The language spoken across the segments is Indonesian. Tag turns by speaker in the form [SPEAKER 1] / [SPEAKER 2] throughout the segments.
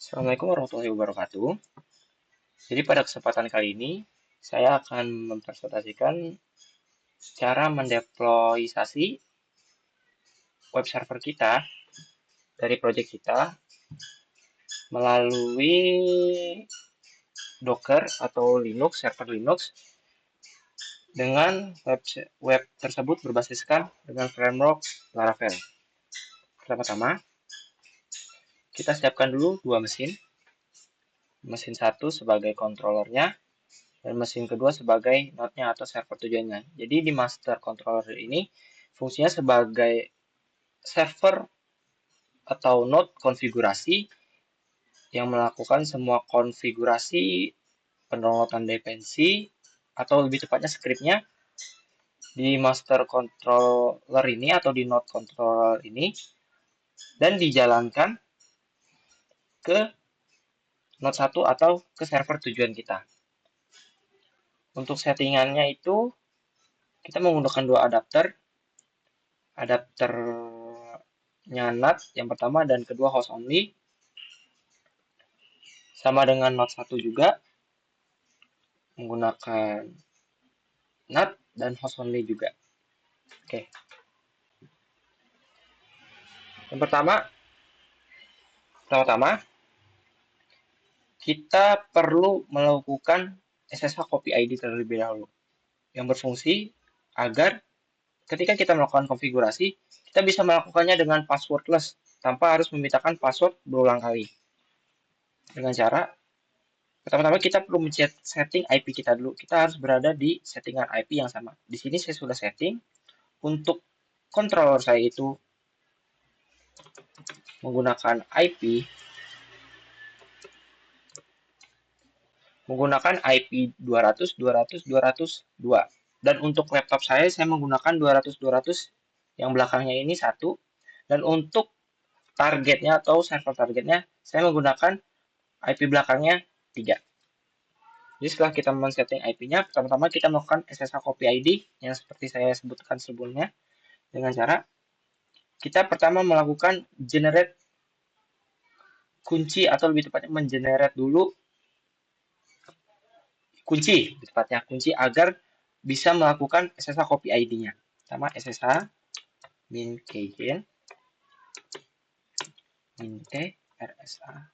[SPEAKER 1] Assalamualaikum warahmatullahi wabarakatuh. Jadi pada kesempatan kali ini saya akan mempresentasikan cara mendeployisasi web server kita dari project kita melalui Docker atau Linux, server Linux dengan web tersebut berbasiskan dengan framework Laravel. Pertama-tama, kita siapkan dulu dua mesin. Mesin satu sebagai controllernya dan mesin kedua sebagai node-nya atau server tujuannya. Jadi di master controller ini fungsinya sebagai server atau node konfigurasi yang melakukan semua konfigurasi pendownloadan dependensi atau lebih tepatnya scriptnya di master controller ini atau di node controller ini dan dijalankan ke node 1 atau ke server tujuan kita. Untuk settingannya itu kita menggunakan dua adapter. Adapternya NAT yang pertama dan kedua host only. Sama dengan node 1 juga menggunakan NAT dan host only juga. Oke. Yang pertama kita perlu melakukan SSH copy ID terlebih dahulu yang berfungsi agar ketika kita melakukan konfigurasi, kita bisa melakukannya dengan passwordless tanpa harus memintakan password berulang kali. Dengan cara pertama-tama kita perlu setting IP kita dulu. Kita harus berada di settingan IP yang sama. Di sini saya sudah setting untuk controller saya itu menggunakan IP IP 200.200.202. Dan untuk laptop saya menggunakan 200.200 yang belakangnya ini satu. Dan untuk targetnya atau server targetnya, saya menggunakan IP belakangnya 3. Jadi setelah kita men-setting IP-nya, pertama-tama kita melakukan SSH copy ID yang seperti saya sebutkan sebelumnya dengan cara kita pertama melakukan generate kunci atau lebih tepatnya mengenerate dulu kunci agar bisa melakukan SSH copy ID-nya. Pertama SSH min keygen min t rsa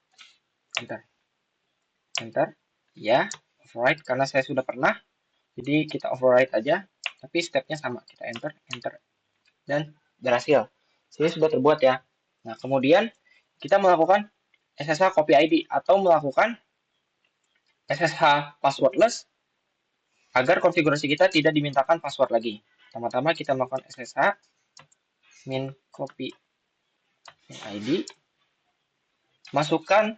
[SPEAKER 1] enter ya, override karena saya sudah pernah, jadi kita override aja, tapi stepnya sama, kita enter dan berhasil. Jadi sudah terbuat ya. Nah kemudian kita melakukan SSH copy ID atau melakukan SSH passwordless agar konfigurasi kita tidak dimintakan password lagi. Pertama-tama kita melakukan SSH min copy ID, masukkan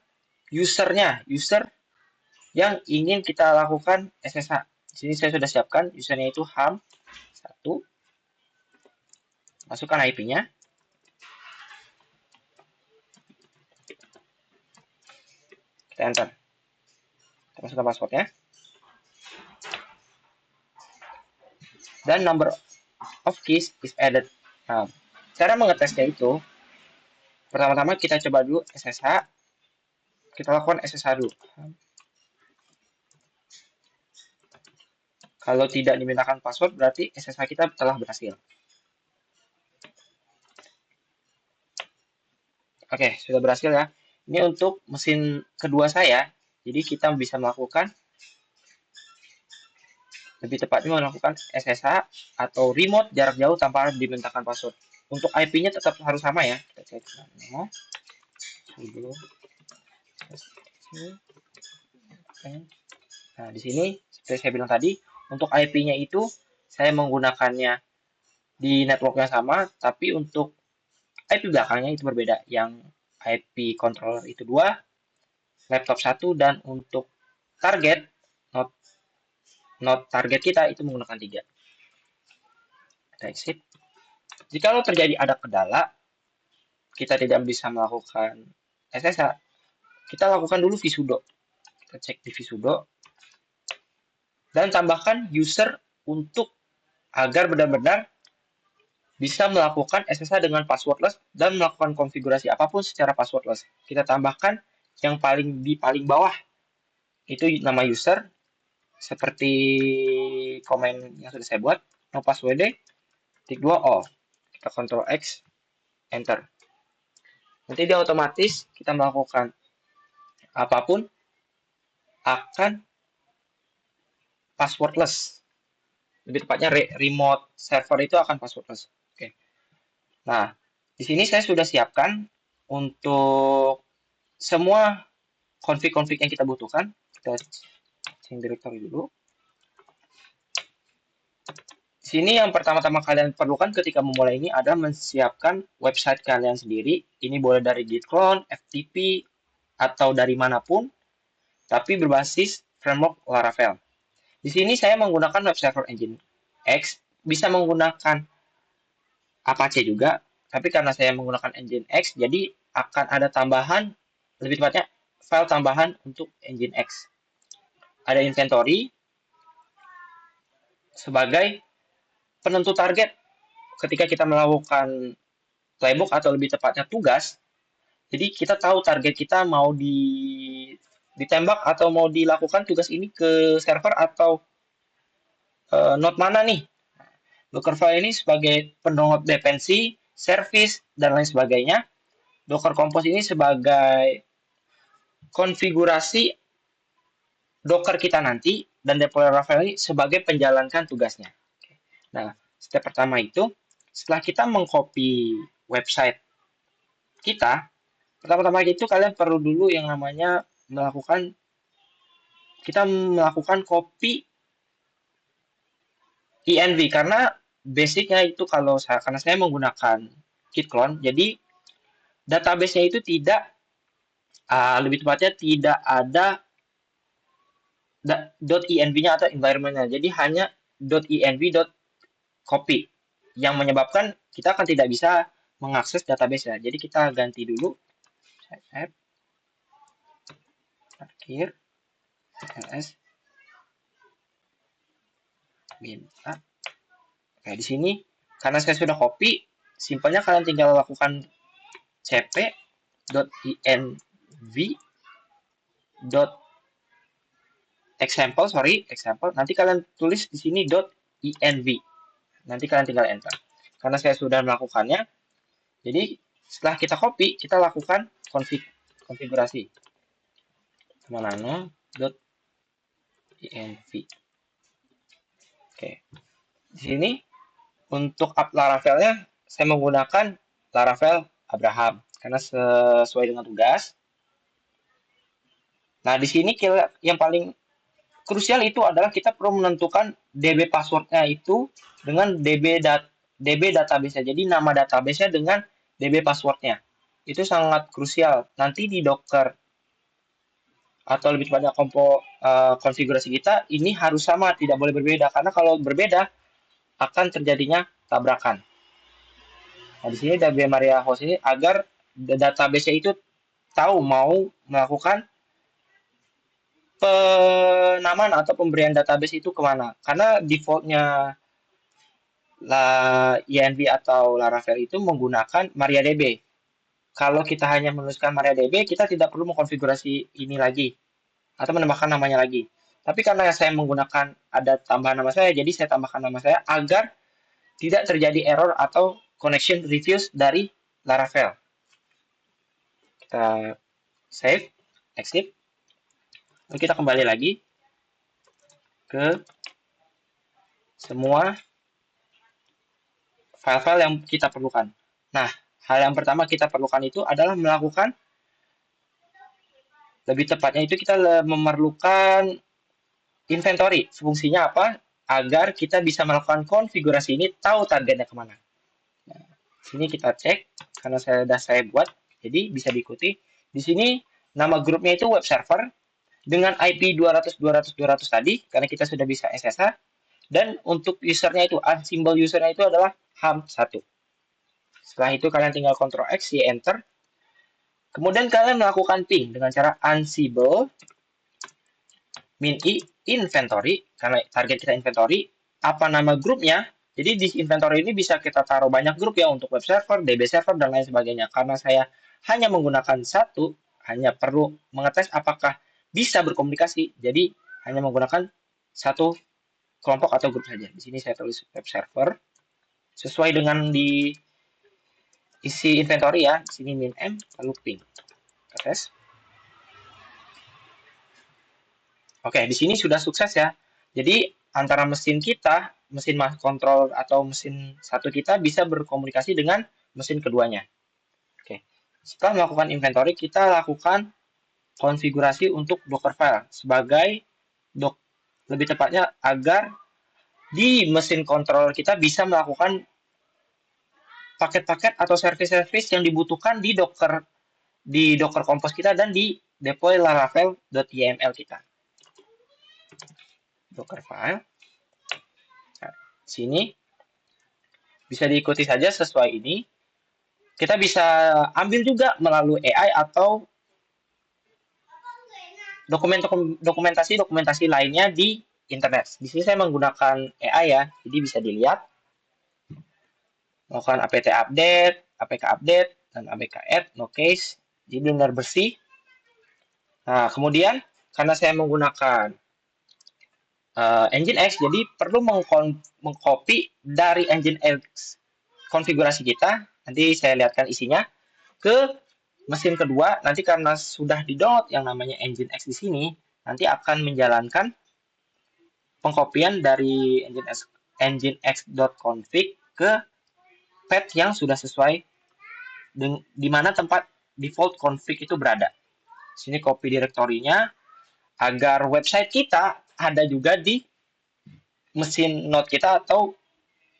[SPEAKER 1] usernya, user yang ingin kita lakukan SSH. Di sini saya sudah siapkan usernya itu ham1, masukkan IP-nya, kita enter, kita masukkan passwordnya, dan number of keys is added. Nah, cara mengetesnya itu pertama-tama kita coba dulu SSH, kita lakukan SSH dulu. Kalau tidak dimintakan password berarti SSH kita telah berhasil. Oke, sudah berhasil ya. Ini untuk mesin kedua saya, jadi kita bisa melakukan lebih tepatnya melakukan SSH atau remote jarak jauh tanpa harus dimintakan password. Untuk IP-nya tetap harus sama ya. Kita cek. Nah, di sini seperti saya bilang tadi, untuk IP-nya itu saya menggunakannya di network yang sama, tapi untuk IP belakangnya itu berbeda. Yang IP controller itu 2, laptop 1, dan untuk target node target kita itu menggunakan 3. Kita exit. Jika terjadi ada kendala, kita tidak bisa melakukan SSH, kita lakukan dulu vsudo. Kita cek di vsudo dan tambahkan user untuk agar benar-benar bisa melakukan SSH dengan passwordless dan melakukan konfigurasi apapun secara passwordless. Kita tambahkan yang di paling bawah itu nama user, seperti komen yang sudah saya buat, no password, tik 2 all. Kita Ctrl X, enter. Nanti dia otomatis kita melakukan apapun akan passwordless. Lebih tepatnya remote server itu akan passwordless. Oke. Nah, di sini saya sudah siapkan untuk semua config-config yang kita butuhkan. Kita change directory dulu. Di sini yang pertama-tama kalian perlukan ketika memulai ini adalah menyiapkan website kalian sendiri. Ini boleh dari Git clone, FTP, atau dari manapun, tapi berbasis framework Laravel. Di sini saya menggunakan web server engine X, bisa menggunakan Apache juga, tapi karena saya menggunakan engine X, jadi akan ada tambahan, lebih tepatnya file tambahan untuk engine X. Ada inventory sebagai penentu target ketika kita melakukan playbook atau lebih tepatnya tugas. Jadi kita tahu target kita mau ditembak atau mau dilakukan tugas ini ke server atau node mana nih. Dockerfile ini sebagai pendownload dependensi, service, dan lain sebagainya. Docker Compose ini sebagai konfigurasi Docker kita nanti, dan deploy Laravel ini sebagai penjalankan tugasnya. Nah, step pertama itu, setelah kita mengcopy website kita, pertama-tama itu kalian perlu dulu yang namanya kita melakukan copy env, karena basicnya itu karena saya menggunakan git clone, jadi database-nya itu tidak, lebih tepatnya tidak ada .env-nya atau environment-nya, jadi hanya .env.copy, yang menyebabkan kita akan tidak bisa mengakses database-nya. Jadi kita ganti dulu, akhir ls minta. Oke, di sini karena saya sudah copy, simpelnya kalian tinggal lakukan cp.env.example, nanti kalian tulis di sini .env. Nanti kalian tinggal enter. Karena saya sudah melakukannya, jadi setelah kita copy, kita lakukan konfigurasi. Temanano.env. Oke. Di sini untuk up Laravel-nya saya menggunakan Laravel Abraham karena sesuai dengan tugas. Nah, di sini yang paling krusial itu adalah kita perlu menentukan DB password-nya itu dengan DB database-nya. Jadi nama database-nya dengan DB password-nya. Itu sangat krusial. Nanti di Docker atau lebih banyak konfigurasi kita ini harus sama, tidak boleh berbeda, karena kalau berbeda akan terjadinya tabrakan. Nah, di sini DB Maria Host ini agar database-nya itu tahu mau melakukan penamaan atau pemberian database itu kemana. Karena defaultnya env atau Laravel itu menggunakan MariaDB. Kalau kita hanya menuliskan MariaDB, kita tidak perlu mengkonfigurasi ini lagi atau menambahkan namanya lagi. Tapi karena saya menggunakan ada tambahan nama saya, jadi saya tambahkan nama saya agar tidak terjadi error atau connection refuse dari Laravel. Kita save, exit. Lalu kita kembali lagi ke semua file-file yang kita perlukan. Nah, hal yang pertama kita perlukan itu adalah melakukan, lebih tepatnya itu kita memerlukan inventory. Fungsinya apa? Agar kita bisa melakukan konfigurasi ini, tahu targetnya kemana. Nah, sini kita cek, karena sudah saya buat, jadi bisa diikuti. Di sini nama grupnya itu web server, dengan IP 200.200.200 tadi, karena kita sudah bisa SSH, dan untuk usernya itu, Ansible usernya itu adalah ham1. Setelah itu kalian tinggal Ctrl X, Y, Enter. Kemudian kalian melakukan ping dengan cara Ansible min i inventory, karena target kita inventory, apa nama grupnya. Jadi di inventory ini bisa kita taruh banyak grup ya, untuk web server, DB server, dan lain sebagainya. Karena saya hanya menggunakan satu, hanya perlu mengetes apakah bisa berkomunikasi. Jadi hanya menggunakan satu kelompok atau grup saja. Di sini saya tulis web server sesuai dengan di isi inventory ya. Di sini min m lalu ping. Kita tes. Oke, di sini sudah sukses ya. Jadi antara mesin kita, mesin kontrol atau mesin satu kita bisa berkomunikasi dengan mesin keduanya. Oke. Setelah melakukan inventory, kita lakukan konfigurasi untuk Dockerfile sebagai lebih tepatnya agar di mesin kontrol kita bisa melakukan paket-paket atau service-service yang dibutuhkan di Docker Compose kita dan di deploy laravel.yml kita. Dockerfile. Nah, sini bisa diikuti saja sesuai ini. Kita bisa ambil juga melalui AI atau dokumentasi lainnya di internet. Di sini saya menggunakan AI ya, jadi bisa dilihat melakukan apt update, apk update, dan apk add, no case, jadi benar-benar bersih. Nah, kemudian karena saya menggunakan Nginx, jadi perlu mengcopy dari Nginx konfigurasi kita, nanti saya lihatkan isinya, ke mesin kedua. Nanti karena sudah di-download yang namanya Nginx di sini, nanti akan menjalankan pengkopian dari nginx.config ke path yang sudah sesuai di mana tempat default config itu berada. Sini copy direktorinya agar website kita ada juga di mesin node kita atau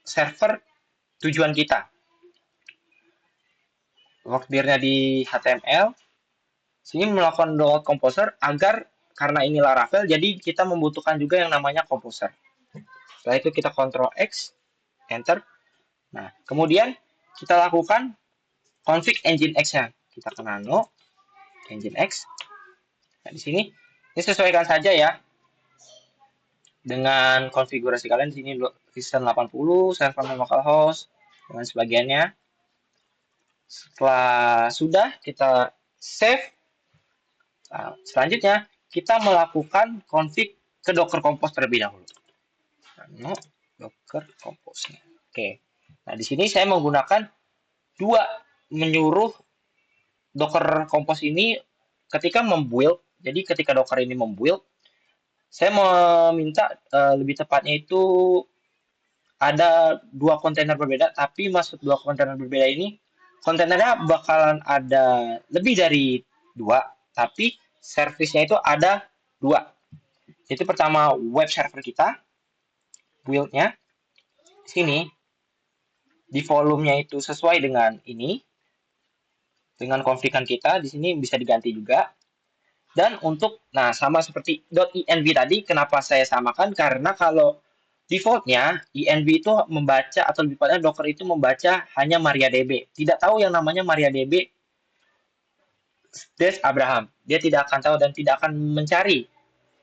[SPEAKER 1] server tujuan kita. Workdir-nya di HTML. Sini melakukan download composer agar karena ini Laravel, jadi kita membutuhkan juga yang namanya composer. Setelah itu kita Ctrl X, Enter. Nah, kemudian kita lakukan config Nginx-nya. Kita ke nano, Nginx. Nah, di sini ini sesuaikan saja ya dengan konfigurasi kalian. Di sini Listen 80, server localhost, dan sebagiannya. Setelah sudah kita save. Nah, selanjutnya kita melakukan config ke Docker Compose terlebih dahulu. Nano, Docker Compose. Oke. Nah, di sini saya menggunakan menyuruh Docker Compose ini ketika membuild. Jadi ketika Docker ini membuild, saya meminta lebih tepatnya itu ada 2 kontainer berbeda, tapi maksud 2 kontainer berbeda ini kontainernya bakalan ada lebih dari 2, tapi service-nya itu ada 2. Itu pertama web server kita, build-nya. Sini di volumenya itu sesuai dengan ini, dengan konfigan kita. Di sini bisa diganti juga. Dan untuk, nah sama seperti .env tadi, kenapa saya samakan? Karena kalau defaultnya env itu membaca atau lebih tepatnya Docker itu membaca hanya MariaDB. Tidak tahu yang namanya MariaDB / Abraham. Dia tidak akan tahu dan tidak akan mencari,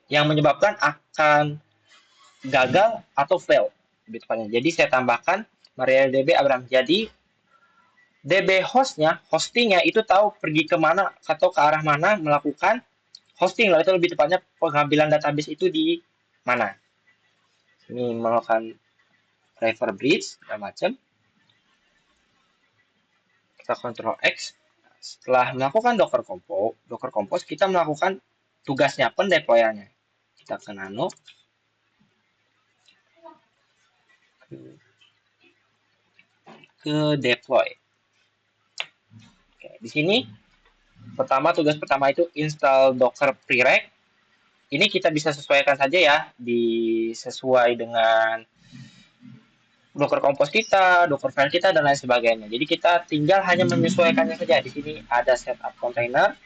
[SPEAKER 1] yang menyebabkan akan gagal atau fail. Lebih tepatnya. Jadi saya tambahkan MariaDB Abraham. Jadi DB hostingnya itu tahu pergi kemana atau ke arah mana melakukan hosting lah, itu lebih tepatnya pengambilan database itu di mana. Ini melakukan driver bridge dan macam. Kita Ctrl X. Setelah melakukan Docker Compose, kita melakukan tugasnya pendeployannya. Kita ke nano. Ke deploy. Oke, di sini tugas pertama itu install Docker Prereq. Ini kita bisa sesuaikan saja ya, sesuai dengan Docker Compose kita, Docker file kita, dan lain sebagainya. Jadi kita tinggal hanya menyesuaikannya saja. Di sini ada setup container,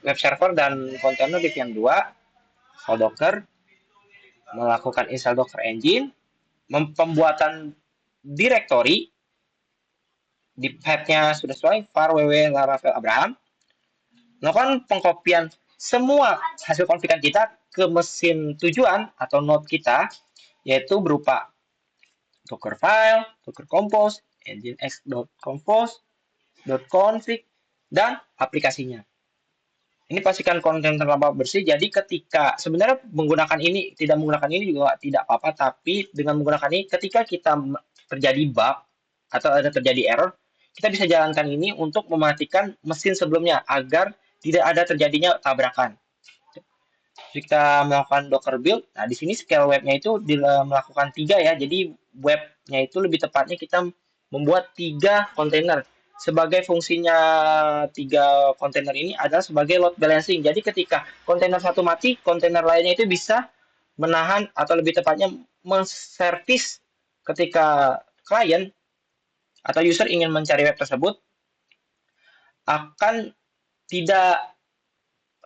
[SPEAKER 1] web server, dan container di VM2, install Docker, melakukan install Docker Engine, pembuatan directory, di path-nya sudah sesuai, var ww laravel abraham, melakukan pengkopian semua hasil konfigan kita ke mesin tujuan atau node kita, yaitu berupa Dockerfile, Docker Compose, nginx.compose.config, dan aplikasinya. Ini pastikan konten terlampau bersih. Jadi ketika sebenarnya menggunakan ini, tidak menggunakan ini juga tidak apa-apa, tapi dengan menggunakan ini ketika kita terjadi bug atau ada terjadi error, kita bisa jalankan ini untuk mematikan mesin sebelumnya agar tidak ada terjadinya tabrakan. Kita melakukan Docker build, nah di sini scale webnya itu melakukan 3 ya. Jadi webnya itu lebih tepatnya kita membuat 3 kontainer. Sebagai fungsinya 3 kontainer ini adalah sebagai load balancing. Jadi ketika kontainer satu mati, kontainer lainnya itu bisa menahan atau lebih tepatnya menservis ketika klien atau user ingin mencari web tersebut akan tidak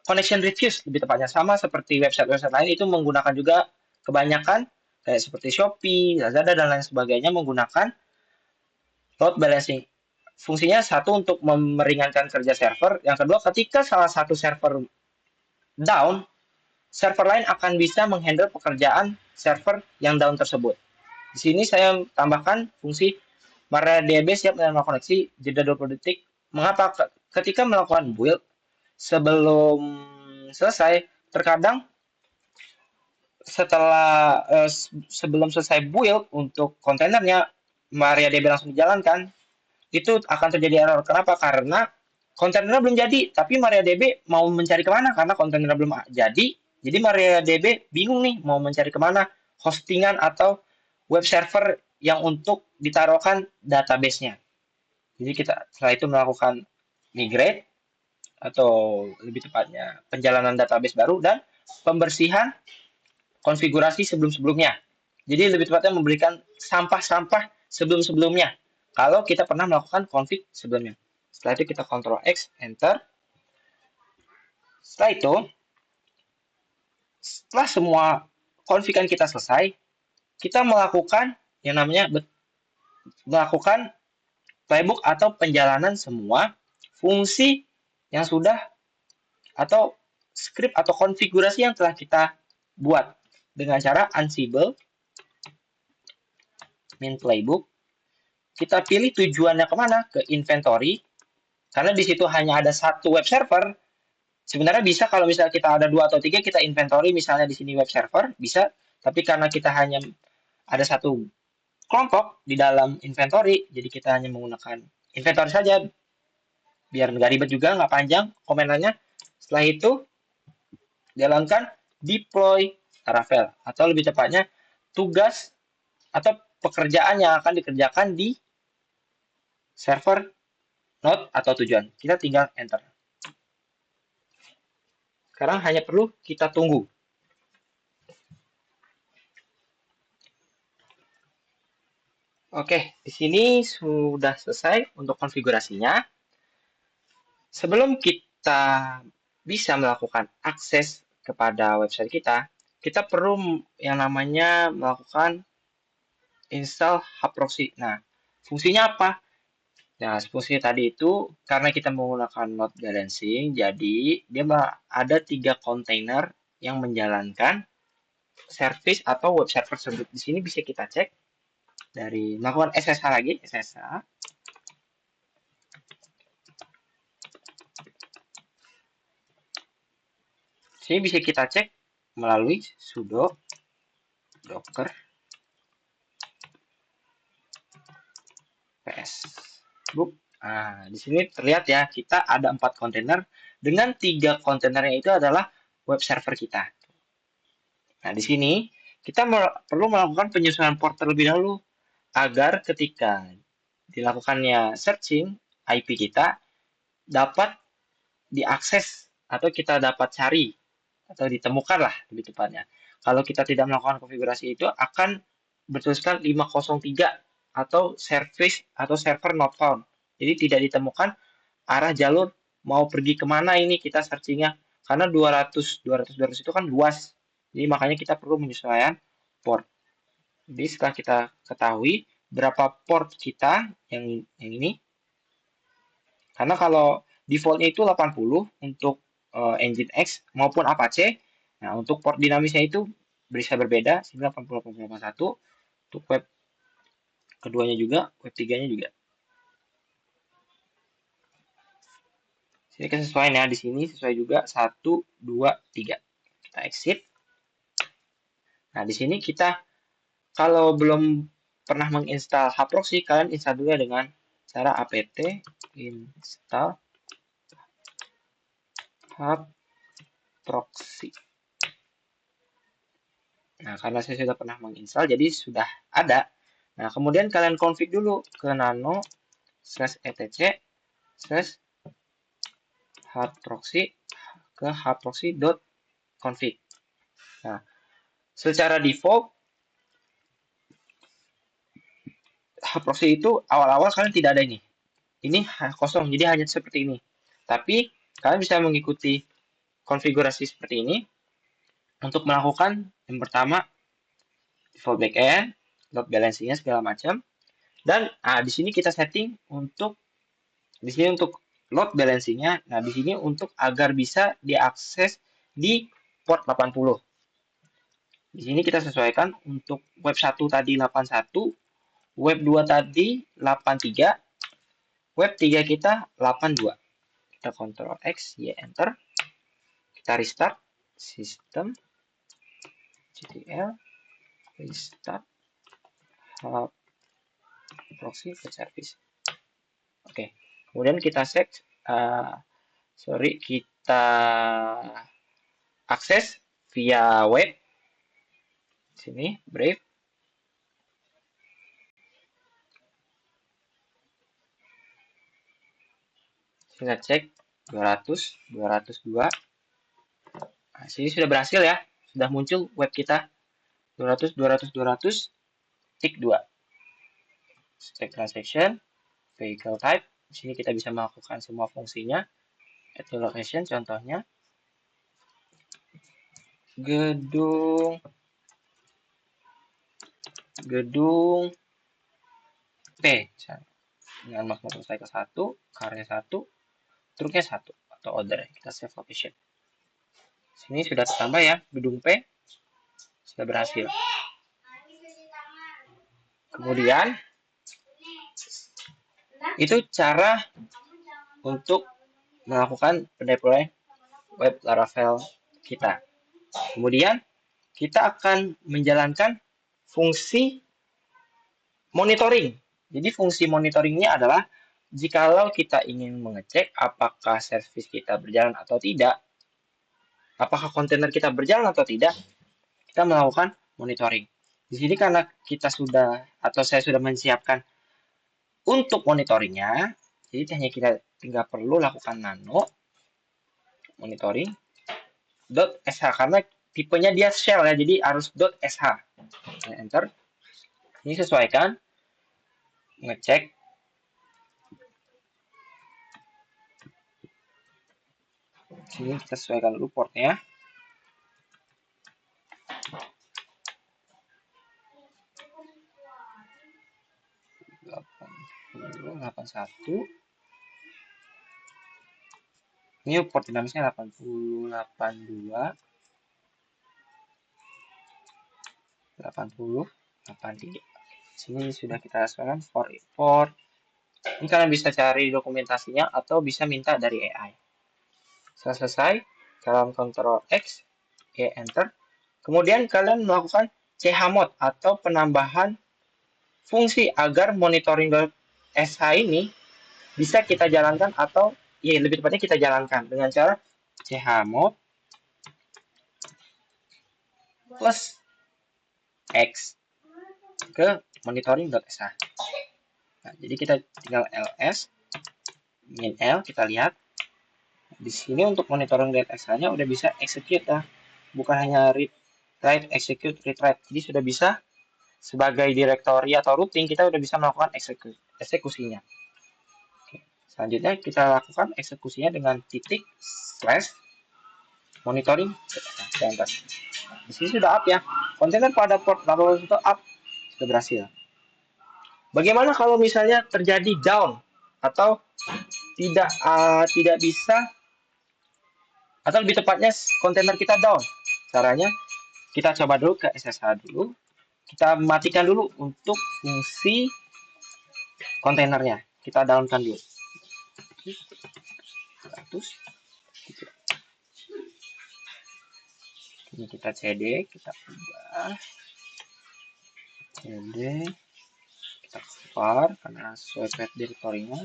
[SPEAKER 1] connection refuse lebih tepatnya, sama seperti website-website lain itu menggunakan juga kebanyakan kayak seperti Shopee, Lazada dan lain sebagainya menggunakan load balancing. Fungsinya satu untuk meringankan kerja server, yang kedua ketika salah satu server down, server lain akan bisa menghandle pekerjaan server yang down tersebut. Di sini saya tambahkan fungsi MariaDB siap menerima koneksi jeda 20 detik. Mengapa? Ketika melakukan build sebelum selesai, terkadang setelah sebelum selesai build untuk kontainernya MariaDB langsung dijalankan, itu akan terjadi error. Kenapa? Karena kontainernya belum jadi, tapi MariaDB mau mencari kemana karena kontainernya belum jadi. Jadi MariaDB bingung nih mau mencari kemana hostingan atau web server yang untuk ditaruhkan database-nya. Jadi kita setelah itu melakukan migrate atau lebih tepatnya penjalanan database baru dan pembersihan konfigurasi sebelum-sebelumnya. Jadi lebih tepatnya memberikan sampah-sampah sebelum-sebelumnya. Kalau kita pernah melakukan config sebelumnya. Setelah itu kita Ctrl X, Enter. Setelah itu, setelah semua konfigan kita selesai, kita melakukan yang namanya melakukan playbook atau penjalanan semua fungsi yang sudah atau script atau konfigurasi yang telah kita buat dengan cara Ansible min playbook. Kita pilih tujuannya kemana, ke inventory, karena di situ hanya ada satu web server. Sebenarnya bisa kalau misalnya kita ada 2 atau 3, kita inventory misalnya di sini web server, bisa. Tapi karena kita hanya ada satu kelompok di dalam inventory, jadi kita hanya menggunakan inventory saja, biar nggak ribet juga, nggak panjang komentarnya. Setelah itu, jalankan deploy Laravel, atau lebih tepatnya tugas atau pekerjaan yang akan dikerjakan di server node atau tujuan. Kita tinggal enter. Sekarang hanya perlu kita tunggu. Oke, di sini sudah selesai untuk konfigurasinya. Sebelum kita bisa melakukan akses kepada website kita, kita perlu yang namanya melakukan install hub proxy. Nah, fungsinya apa? Nah, fungsinya tadi itu karena kita menggunakan load balancing, jadi dia ada 3 kontainer yang menjalankan service atau web server tersebut. Di sini bisa kita cek dari melakukan SSH lagi, SSH. Sini bisa kita cek melalui sudo docker ps book. Nah, di sini terlihat ya, kita ada 4 kontainer dengan 3 kontainernya itu adalah web server kita. Nah, di sini kita perlu melakukan penyesuaian port terlebih dahulu agar ketika dilakukannya searching IP kita dapat diakses atau kita dapat cari atau ditemukan lah lebih tepatnya. Kalau kita tidak melakukan konfigurasi itu akan bertuliskan 503 atau service atau server not found. Jadi tidak ditemukan arah jalur mau pergi kemana ini kita searchingnya karena 200 itu kan luas. Jadi makanya kita perlu menyesuaikan port. Jadi setelah kita ketahui berapa port kita yang ini, karena kalau defaultnya itu 80 untuk Nginx maupun Apache. Nah, untuk port dinamisnya itu bisa berbeda, 980.80.81 untuk web keduanya juga, web tiganya juga. Sini kesesuaian ya, di sini sesuai juga 1, 2, 3. Kita exit. Nah, di sini kita kalau belum pernah menginstal hproxy, kalian install dulu ya dengan cara apt install hproxy. Nah, karena saya sudah pernah menginstal, jadi sudah ada. Nah, kemudian kalian config dulu ke nano /etc/hproxy ke hproxy.config. Nah, secara default hproxy itu awal-awal kalian tidak ada ini. Ini kosong, jadi hanya seperti ini. Tapi kalian bisa mengikuti konfigurasi seperti ini untuk melakukan yang pertama default backend, load balancing-nya segala macam. Dan di sini kita setting untuk load balancing-nya. Nah, di sini untuk agar bisa diakses di port 80. Di sini kita sesuaikan untuk web 1 tadi 81, web 2 tadi 83, web 3 kita 82. Kita Ctrl X, Y, Enter. Kita restart sistem GTL, restart proxy ke service. Oke, kemudian kita kita akses via web. Sini, Brave. Kita cek 200, 202. Nah, sini sudah berhasil ya. Sudah muncul web kita 200, 200, 200, tik 2. Check transaction, vehicle type. Di sini kita bisa melakukan semua fungsinya. Add to location contohnya. Gedung P. Dengan mas motorcycle 1, karya 1, truknya 1 atau order. Kita save location. Sini sudah tertambah ya, gedung P sudah berhasil. Kemudian itu cara untuk melakukan pendeploy web Laravel kita. Kemudian kita akan menjalankan fungsi monitoring. Jadi fungsi monitoringnya adalah jikalau kita ingin mengecek apakah service kita berjalan atau tidak, apakah kontainer kita berjalan atau tidak, kita melakukan monitoring. Di sini karena kita sudah atau saya sudah menyiapkan untuk monitoringnya, jadi hanya kita tinggal perlu lakukan nano monitoring .sh karena tipenya dia shell ya, jadi harus .sh. Enter. Ini sesuaikan, ngecek. Sini kita sesuaikan dulu portnya. 81. Ini port dinamisnya 80, 82, 80, 83. Sini sudah kita sesuaikan for import. Ini kalian bisa cari dokumentasinya atau bisa minta dari AI. Setelah selesai, kalian Ctrl X, Y, Enter. Kemudian kalian melakukan chmod atau penambahan fungsi agar monitoring.sh ini bisa kita jalankan atau ya lebih tepatnya kita jalankan dengan cara chmod plus X ke monitoring.sh. Nah, jadi kita tinggal ls min l, kita lihat di sini untuk monitoring.sh-nya udah bisa execute ya, bukan hanya read write execute read write. Jadi sudah bisa sebagai directory atau routing kita udah bisa melakukan eksekusinya. Oke. Selanjutnya kita lakukan eksekusinya dengan titik slash monitoring. Nah, di sini sudah up ya. Kontainer pada port 80 itu up, sudah berhasil. Bagaimana kalau misalnya terjadi down atau tidak bisa, atau lebih tepatnya kontainer kita down? Caranya kita coba dulu ke SSH dulu. Kita matikan dulu untuk fungsi kontainernya. Kita downkan dulu. 200 gitu. Ini kita CD, kita ubah CD, kita keluar karena sesuai path directory-nya.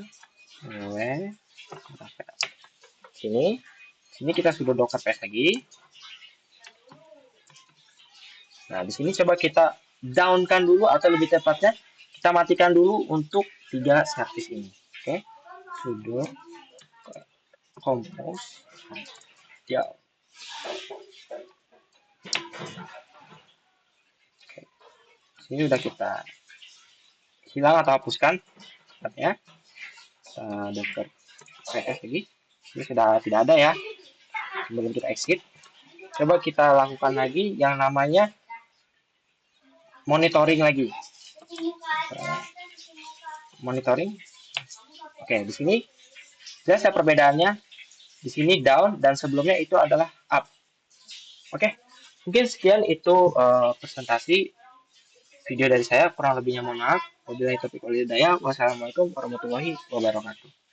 [SPEAKER 1] Sini kita sudah docker paste lagi. Nah, di sini coba kita down-kan dulu, atau lebih tepatnya kita matikan dulu untuk 3 service ini. Oke. Sudo compose ya. Oke. Sini udah kita hilang atau hapuskan ya. Docker ps lagi. Ini sudah tidak ada ya. Sebelum kita exit, coba kita lakukan lagi yang namanya monitoring lagi. Monitoring. Oke, di sini jelas ya perbedaannya. Di sini down dan sebelumnya itu adalah up. Oke, mungkin sekian itu presentasi video dari saya. Kurang lebihnya mohon maaf. Wabillahi taufiq wal hidayah. Wassalamualaikum warahmatullahi wabarakatuh.